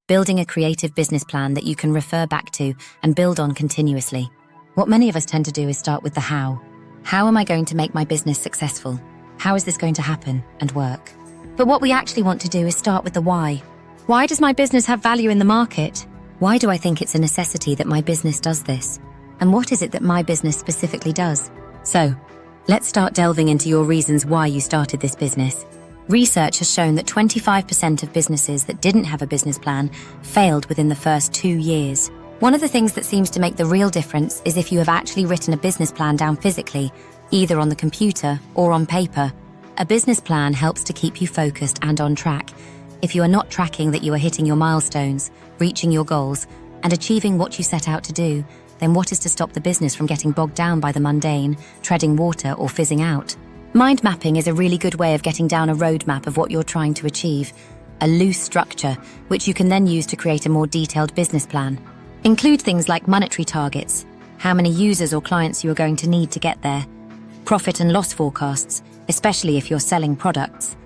building a creative business plan that you can refer back to and build on continuously. What many of us tend to do is start with the how. How am I going to make my business successful? How is this going to happen and work? But what we actually want to do is start with the why. Why does my business have value in the market? Why do I think it's a necessity that my business does this? And what is it that my business specifically does? So, let's start delving into your reasons why you started this business. Research has shown that 25% of businesses that didn't have a business plan failed within the first 2 years. One of the things that seems to make the real difference is if you have actually written a business plan down physically, either on the computer or on paper. A business plan helps to keep you focused and on track. If you are not tracking that you are hitting your milestones, reaching your goals, and achieving what you set out to do, then what is to stop the business from getting bogged down by the mundane, treading water, or fizzing out? Mind mapping is a really good way of getting down a roadmap of what you're trying to achieve, a loose structure, which you can then use to create a more detailed business plan. Include things like monetary targets, how many users or clients you are going to need to get there, profit and loss forecasts, especially if you're selling products,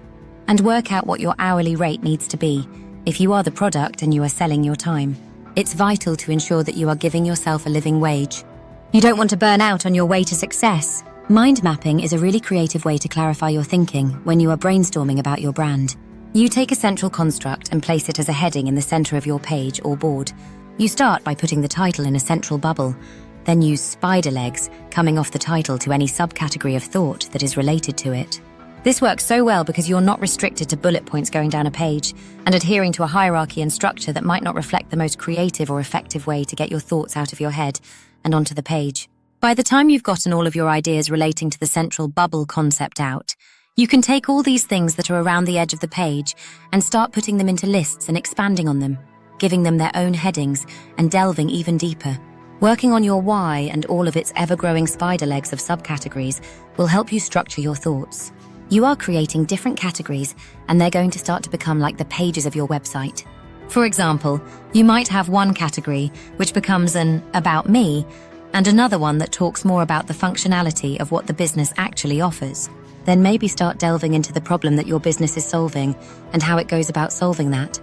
and work out what your hourly rate needs to be if you are the product and you are selling your time. It's vital to ensure that you are giving yourself a living wage. You don't want to burn out on your way to success. Mind mapping is a really creative way to clarify your thinking when you are brainstorming about your brand. You take a central construct and place it as a heading in the center of your page or board. You start by putting the title in a central bubble, then use spider legs coming off the title to any subcategory of thought that is related to it. This works so well because you're not restricted to bullet points going down a page and adhering to a hierarchy and structure that might not reflect the most creative or effective way to get your thoughts out of your head and onto the page. By the time you've gotten all of your ideas relating to the central bubble concept out, you can take all these things that are around the edge of the page and start putting them into lists and expanding on them, giving them their own headings and delving even deeper. Working on your why and all of its ever-growing spider legs of subcategories will help you structure your thoughts. You are creating different categories and they're going to start to become like the pages of your website. For example, you might have one category which becomes an About Me and another one that talks more about the functionality of what the business actually offers. Then maybe start delving into the problem that your business is solving and how it goes about solving that.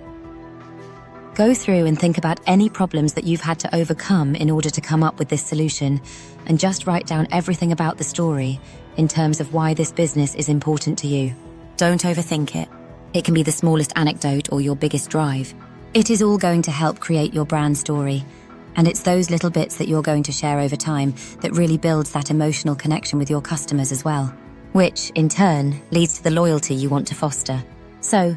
Go through and think about any problems that you've had to overcome in order to come up with this solution, and just write down everything about the story in terms of why this business is important to you. Don't overthink it. It can be the smallest anecdote or your biggest drive. It is all going to help create your brand story, and it's those little bits that you're going to share over time that really builds that emotional connection with your customers as well, which, in turn, leads to the loyalty you want to foster. So,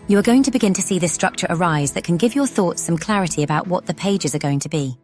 you are going to begin to see this structure arise that can give your thoughts some clarity about what the pages are going to be.